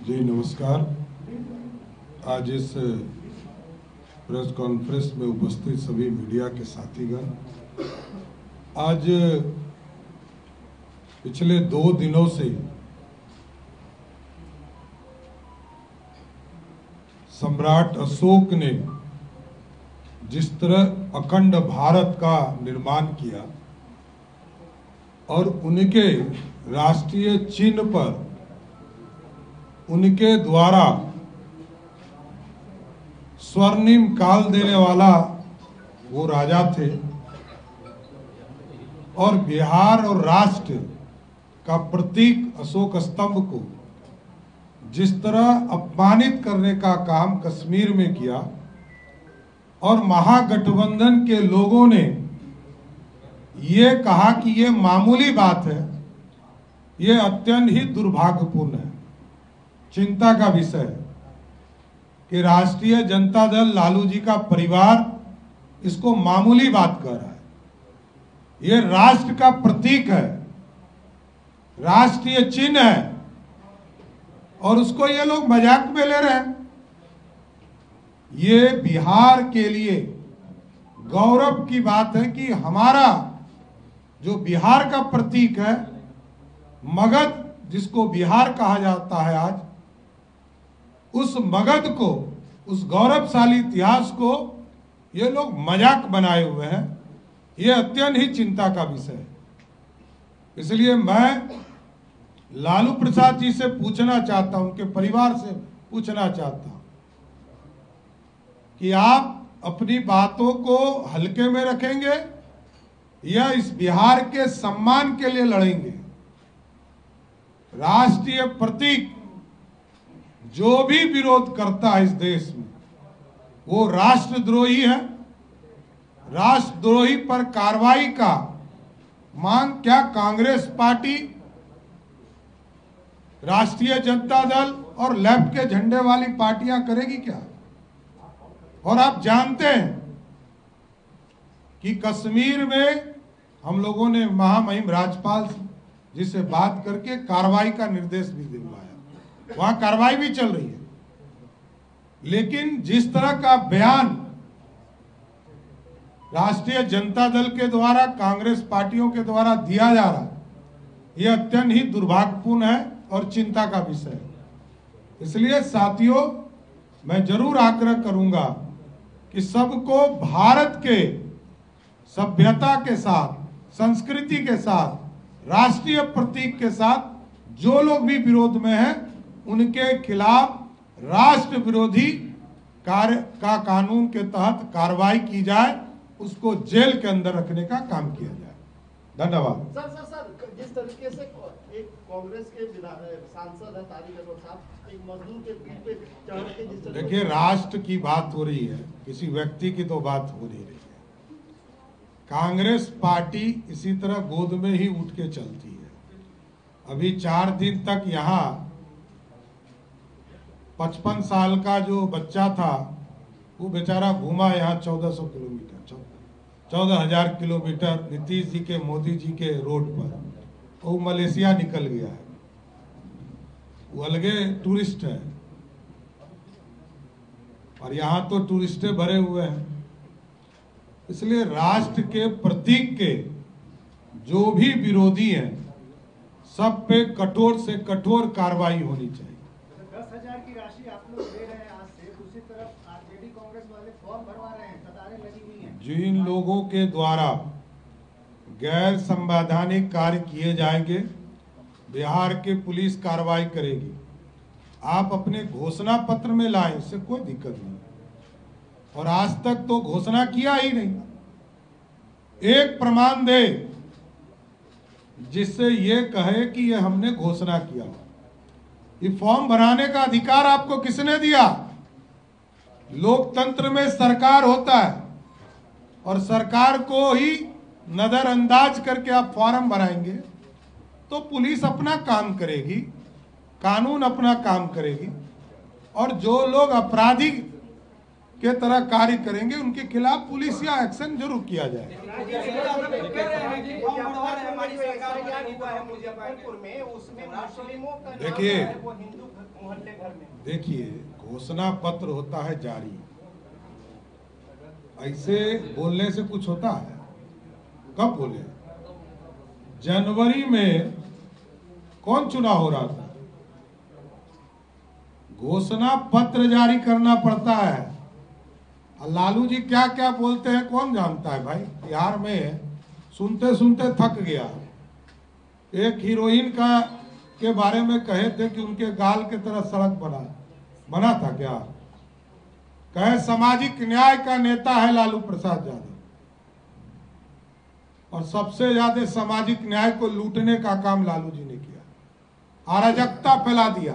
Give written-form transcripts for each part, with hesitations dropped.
जी नमस्कार। आज इस प्रेस कॉन्फ्रेंस में उपस्थित सभी मीडिया के साथीगण, आज पिछले 2 दिनों से सम्राट अशोक ने जिस तरह अखंड भारत का निर्माण किया और उनके राष्ट्रीय चिन्ह पर उनके द्वारा स्वर्णिम काल देने वाला वो राजा थे और बिहार और राष्ट्र का प्रतीक अशोक स्तंभ को जिस तरह अपमानित करने का काम कश्मीर में किया और महागठबंधन के लोगों ने ये कहा कि ये मामूली बात है, ये अत्यंत ही दुर्भाग्यपूर्ण है, चिंता का विषय है कि राष्ट्रीय जनता दल लालू जी का परिवार इसको मामूली बात कर रहा है। ये राष्ट्र का प्रतीक है, राष्ट्रीय चिन्ह है और उसको ये लोग मजाक में ले रहे हैं। ये बिहार के लिए गौरव की बात है कि हमारा जो बिहार का प्रतीक है, मगध जिसको बिहार कहा जाता है आज, उस मगध को, उस गौरवशाली इतिहास को ये लोग मजाक बनाए हुए हैं। ये अत्यंत ही चिंता का विषय है। इसलिए मैं लालू प्रसाद जी से पूछना चाहता हूं, उनके परिवार से पूछना चाहता हूं कि आप अपनी बातों को हल्के में रखेंगे या इस बिहार के सम्मान के लिए लड़ेंगे। राष्ट्रीय प्रतीक जो भी विरोध करता है इस देश में वो राष्ट्रद्रोही है। राष्ट्रद्रोही पर कार्रवाई का मांग क्या कांग्रेस पार्टी, राष्ट्रीय जनता दल और लेफ्ट के झंडे वाली पार्टियां करेगी क्या? और आप जानते हैं कि कश्मीर में हम लोगों ने महामहिम राज्यपाल जी से बात करके कार्रवाई का निर्देश भी दिलवाया, वहां कार्रवाई भी चल रही है। लेकिन जिस तरह का बयान राष्ट्रीय जनता दल के द्वारा, कांग्रेस पार्टियों के द्वारा दिया जा रहा है, यह अत्यंत ही दुर्भाग्यपूर्ण है और चिंता का विषय है। इसलिए साथियों, मैं जरूर आग्रह करूंगा कि सबको भारत के सभ्यता के साथ, संस्कृति के साथ, राष्ट्रीय प्रतीक के साथ जो लोग भी विरोध में हैं उनके खिलाफ राष्ट्र विरोधी कार्य का कानून के तहत कार्रवाई की जाए, उसको जेल के अंदर रखने का काम किया जाए। धन्यवाद। सर जिस तरीके से एक कांग्रेस के सांसद है तारिक अनवर साहब एक मजदूर के पीठ पे चढ़ के जिस तरह, देखिए, राष्ट्र की बात हो रही है, किसी व्यक्ति की तो बात हो नहीं रही है। कांग्रेस पार्टी इसी तरह गोद में ही उठ के चलती है। अभी 4 दिन तक यहाँ 55 साल का जो बच्चा था वो बेचारा घूमा यहाँ 1400 किलोमीटर, 14,000 किलोमीटर नीतीश जी के, मोदी जी के रोड पर। वो मलेशिया निकल गया है, वो अलगे टूरिस्ट है और यहाँ तो टूरिस्टे भरे हुए हैं। इसलिए राष्ट्र के प्रतीक के जो भी विरोधी हैं सब पे कठोर से कठोर कार्रवाई होनी चाहिए। 10,000 की राशि आप लोग दे रहे हैं आज से, दूसरी तरफ आरजेडी कांग्रेस वाले फॉर्म भरवा रहे हैं, कतारें लगी हुई हैं। जिन लोगों के द्वारा गैर संवैधानिक कार्य किए जाएंगे, बिहार की पुलिस कार्रवाई करेगी। आप अपने घोषणा पत्र में लाएं, इससे कोई दिक्कत नहीं, और आज तक तो घोषणा किया ही नहीं। एक प्रमाण दे जिससे ये कहे कि ये हमने घोषणा किया। ये फॉर्म भराने का अधिकार आपको किसने दिया? लोकतंत्र में सरकार होता है और सरकार को ही नजरअंदाज करके आप फॉर्म भराएंगे तो पुलिस अपना काम करेगी, कानून अपना काम करेगी, और जो लोग अपराधी के तरह कार्य करेंगे उनके खिलाफ पुलिस या एक्शन जरूर किया जाए। देखिए, घर में। देखिए, घोषणा पत्र होता है जारी, ऐसे बोलने से कुछ होता है? कब बोले? जनवरी में कौन चुनाव हो रहा था? घोषणा पत्र जारी करना पड़ता है। लालू जी क्या क्या बोलते हैं कौन जानता है भाई। बिहार में सुनते सुनते थक गया। एक हीरोइन का के बारे में कहे थे कि उनके गाल के तरह सड़क बना था क्या? कहे सामाजिक न्याय का नेता है लालू प्रसाद यादव, और सबसे ज्यादा सामाजिक न्याय को लूटने का काम लालू जी ने किया। अराजकता फैला दिया,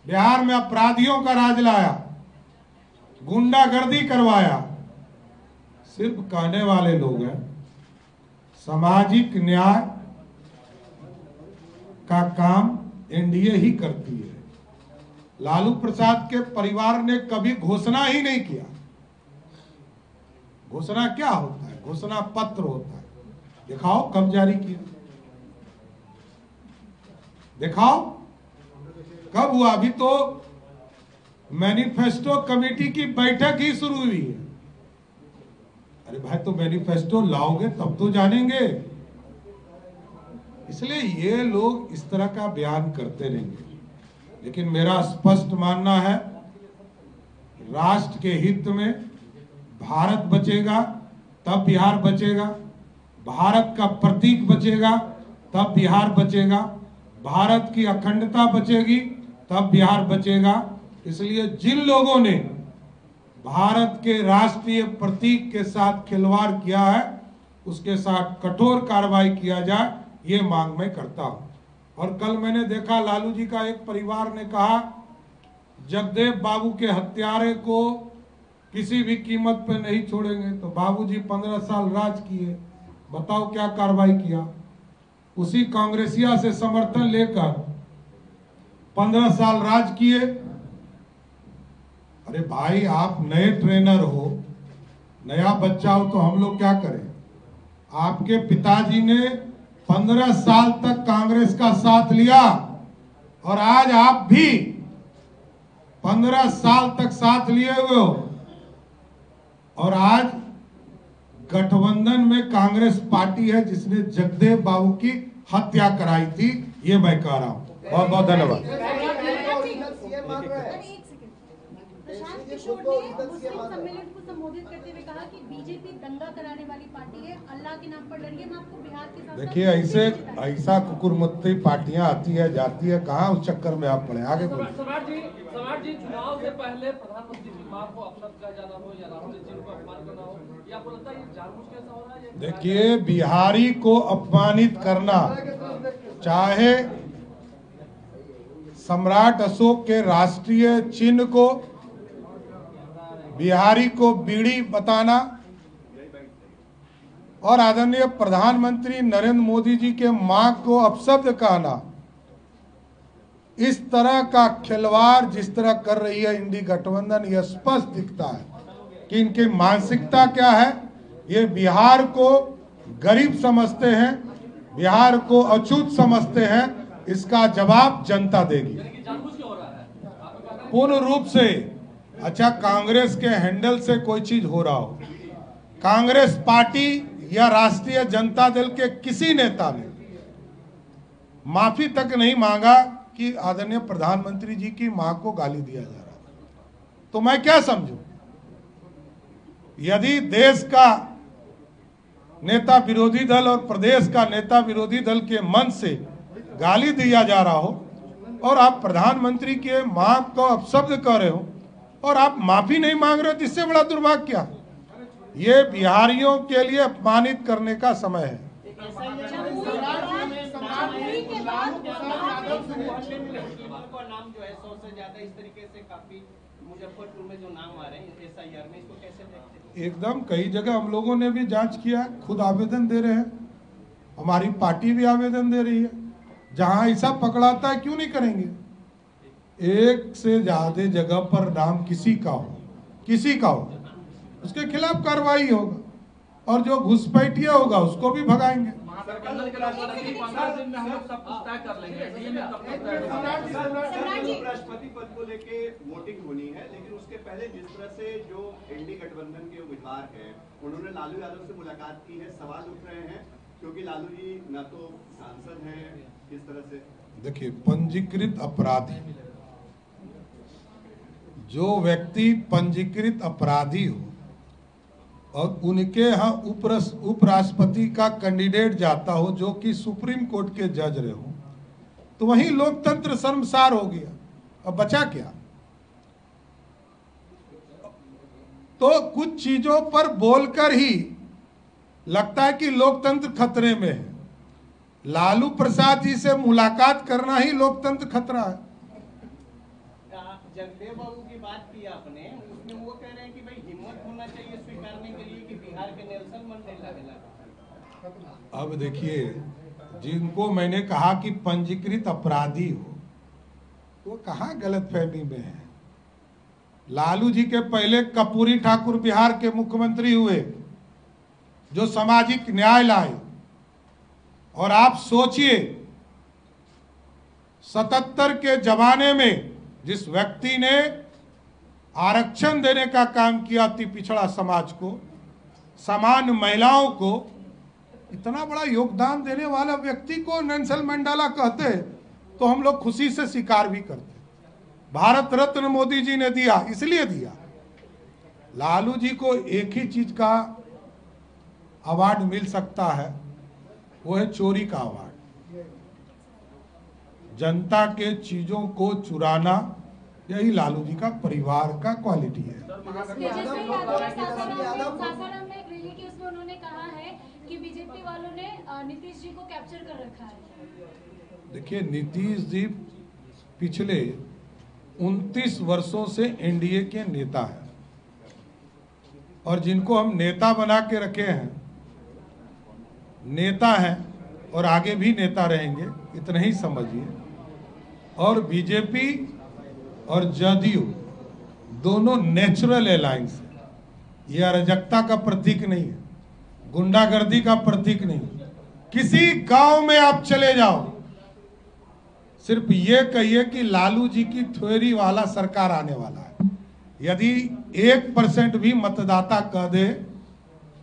बिहार में अपराधियों का राज लाया, गुंडागर्दी करवाया। सिर्फ कहने वाले लोग हैं। सामाजिक न्याय का काम एनडीए ही करती है। लालू प्रसाद के परिवार ने कभी घोषणा ही नहीं किया। घोषणा क्या होता है? घोषणा पत्र होता है। दिखाओ कब जारी किया, दिखाओ कब हुआ। अभी तो मैनिफेस्टो कमेटी की बैठक ही शुरू हुई है। अरे भाई, तो मैनिफेस्टो लाओगे तब तो जानेंगे। इसलिए ये लोग इस तरह का बयान करते रहेंगे। लेकिन मेरा स्पष्ट मानना है, राष्ट्र के हित में भारत बचेगा तब बिहार बचेगा, भारत का प्रतीक बचेगा तब बिहार बचेगा, भारत की अखंडता बचेगी तब बिहार बचेगा। इसलिए जिन लोगों ने भारत के राष्ट्रीय प्रतीक के साथ खिलवाड़ किया है, उसके साथ कठोर कार्रवाई किया जाए, ये मांग मैं करता हूं। और कल मैंने देखा लालू जी का एक परिवार ने कहा जगदेव बाबू के हत्यारे को किसी भी कीमत पे नहीं छोड़ेंगे। तो बाबूजी 15 साल राज किए, बताओ क्या कार्रवाई किया। उसी कांग्रेसिया से समर्थन लेकर 15 साल राज किए। अरे भाई, आप नए ट्रेनर हो, नया बच्चा हो, तो हम लोग क्या करें? आपके पिताजी ने 15 साल तक कांग्रेस का साथ लिया, और आज आप भी 15 साल तक साथ लिए हुए हो, और आज गठबंधन में कांग्रेस पार्टी है जिसने जगदेव बाबू की हत्या कराई थी। ये मैं कह रहा हूं। बहुत बहुत धन्यवाद। प्रशांत किशोर ने मुस्लिम सम्मेलन को संबोधित करते हुए कहा कि बीजेपी दंगा कराने वाली पार्टी है, अल्लाह के नाम पर लड़िए, हम आपको बिहार के साथ। देखिए, ऐसा कुकुरमुत्ती पार्टियां आती है जाती है, कहाँ उस चक्कर में आप पड़े। आगे बोलिए। सम्राट जी, चुनाव से पहले प्रधानमंत्री की मां को अपशब्द कहा जाना हो या राहुल जी को अपमान करना हो, या आपको लगता है ये जानबूझ के ऐसा हो रहा है? देखिए, बिहारी को अपमानित करना, चाहे सम्राट अशोक के राष्ट्रीय चिन्ह को बिहारी को बीड़ी बताना, और आदरणीय प्रधानमंत्री नरेंद्र मोदी जी के मां को अपशब्द कहना, इस तरह का खिलवाड़ जिस तरह कर रही है इंडी गठबंधन, यह स्पष्ट दिखता है कि इनकी मानसिकता क्या है। ये बिहार को गरीब समझते हैं, बिहार को अछूत समझते हैं। इसका जवाब जनता देगी पूर्ण रूप से। अच्छा, कांग्रेस के हैंडल से कोई चीज हो रहा हो, कांग्रेस पार्टी या राष्ट्रीय जनता दल के किसी नेता ने माफी तक नहीं मांगा कि आदरणीय प्रधानमंत्री जी की मां को गाली दिया जा रहा था, तो मैं क्या समझूं? यदि देश का नेता विरोधी दल और प्रदेश का नेता विरोधी दल के मन से गाली दिया जा रहा हो, और आप प्रधानमंत्री के मां को अपशब्द कह रहे हो, और आप माफी नहीं मांग रहे हो, तो इससे बड़ा दुर्भाग्य क्या? ये बिहारियों के लिए अपमानित करने का समय है। नाम जो है 100 से ज्यादा इस तरीके से काफी मुजफ्फरपुर में जो नाम आ रहे हैं एसआईआर में, इसको कैसे देखते हैं? एकदम कई जगह हम लोगों ने भी जांच किया, खुद आवेदन दे रहे हैं, हमारी पार्टी भी आवेदन दे रही है। जहां ऐसा पकड़ाता है क्यों नहीं करेंगे? एक से ज्यादा जगह पर नाम किसी का हो, उसके खिलाफ कार्रवाई होगा, और जो घुसपैठिया होगा उसको भी भगाएंगे। गठबंधन के राष्ट्रपति 15 दिन में हम लोग सब कुछ तय कर लेंगे। लेके वोटिंग होनी है, लेकिन उसके पहले जिस तरह से जो एनडीए गठबंधन के उम्मीदवार हैं, उन्होंने लालू यादव से मुलाकात की है, सवाल उठ रहे हैं क्योंकि लालू जी न तो सांसद हैं, किस तरह से। देखिए, पंजीकृत अपराधी, जो व्यक्ति पंजीकृत अपराधी हो और उनके यहाँ उपराष्ट्रपति का कैंडिडेट जाता हो जो कि सुप्रीम कोर्ट के जज रहे हो, तो वही लोकतंत्र शर्मसार हो गया। अब बचा क्या? तो कुछ चीजों पर बोलकर ही लगता है कि लोकतंत्र खतरे में है। लालू प्रसाद जी से मुलाकात करना ही लोकतंत्र खतरा है। जगदेव बाबू की बात की आपने, उसमें वो कह रहे हैं कि भाई हिम्मत होना चाहिए स्वीकारने के लिए कि बिहार के नेल्सन मंडेला मिला। अब देखिए, जिनको मैंने कहा कि पंजीकृत अपराधी हो, वो कहाँ गलतफहमी में है। लालू जी के पहले कर्पूरी ठाकुर बिहार के मुख्यमंत्री हुए जो सामाजिक न्याय लाए, और आप सोचिए 77 के जमाने में जिस व्यक्ति ने आरक्षण देने का काम किया अति पिछड़ा समाज को, समान महिलाओं को, इतना बड़ा योगदान देने वाला व्यक्ति को नेल्सन मंडेला कहते तो हम लोग खुशी से स्वीकार भी करते। भारत रत्न मोदी जी ने दिया, इसलिए दिया। लालू जी को एक ही चीज का अवार्ड मिल सकता है, वो है चोरी का अवार्ड। जनता के चीजों को चुराना, यही लालू जी का परिवार का क्वालिटी है। सासाराम में एक रैली की, उसमें उन्होंने कहा है कि बीजेपी वालों ने नीतीश जी को कैप्चर कर रखा है। देखिए, नीतीश जी पिछले 29 वर्षों से एनडीए के नेता हैं, और जिनको हम नेता बना के रखे हैं, नेता हैं और आगे भी नेता रहेंगे, इतना ही समझिए। और बीजेपी और जदयू दोनों नेचुरल अलायंस है। यह अराजकता का प्रतीक नहीं है, गुंडागर्दी का प्रतीक नहीं। किसी गांव में आप चले जाओ, सिर्फ ये कहिए कि लालू जी की थ्योरी वाला सरकार आने वाला है। यदि 1% भी मतदाता कह दे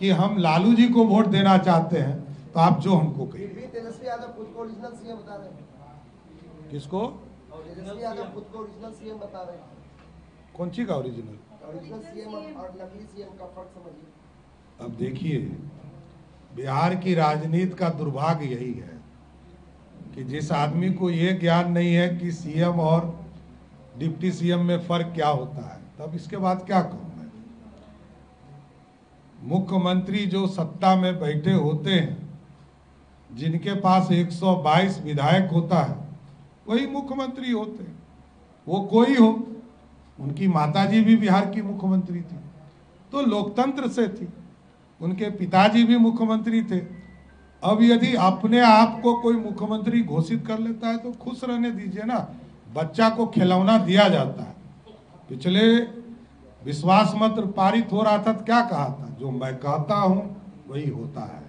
कि हम लालू जी को वोट देना चाहते हैं, तो आप जो हमको कहिए। तेजस्वी यादव खुद को ओरिजिनल सीएम बता रहे हैं। किसको? तेजस्वी यादव खुद को ओरिजिनल सीएम बता रहे हैं। कौन सी का ओरिजिनल? ओरिजिनल सीएम और नकली सीएम का फर्क समझिए। अब देखिए, बिहार की राजनीति का दुर्भाग्य यही है कि जिस आदमी को ये ज्ञान नहीं है कि सीएम और डिप्टी सीएम में फर्क क्या होता है, तब इसके बाद क्या कहूँ मैं। मुख्यमंत्री जो सत्ता में बैठे होते हैं, जिनके पास 122 विधायक होता है, वही मुख्यमंत्री होते हैं। वो कोई हो, उनकी माताजी भी बिहार की मुख्यमंत्री थी, तो लोकतंत्र से थी। उनके पिताजी भी मुख्यमंत्री थे। अब यदि अपने आप को कोई मुख्यमंत्री घोषित कर लेता है तो खुश रहने दीजिए ना। बच्चा को खिलौना दिया जाता है। पिछले विश्वास मत पारित हो रहा था तो क्या कहा था, जो मैं कहता हूं वही होता है।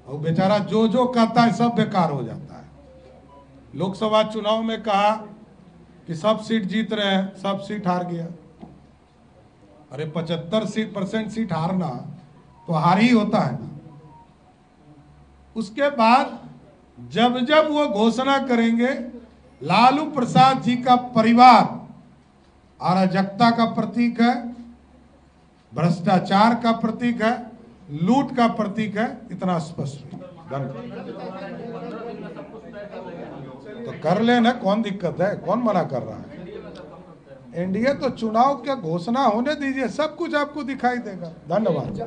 और बेचारा जो जो कहता है सब बेकार हो जाता है। लोकसभा चुनाव में कहा कि सब सीट जीत रहे हैं, सब सीट हार गया। अरे 75% सीट हारना तो हार ही होता है ना। उसके बाद जब जब वो घोषणा करेंगे लालू प्रसाद जी का परिवार अराजकता का प्रतीक है, भ्रष्टाचार का प्रतीक है, लूट का प्रतीक है, इतना स्पष्ट है। तो कर लेना, कौन दिक्कत है, कौन मना कर रहा है। एनडीए तो चुनाव के घोषणा होने दीजिए, सब कुछ आपको दिखाई देगा। धन्यवाद।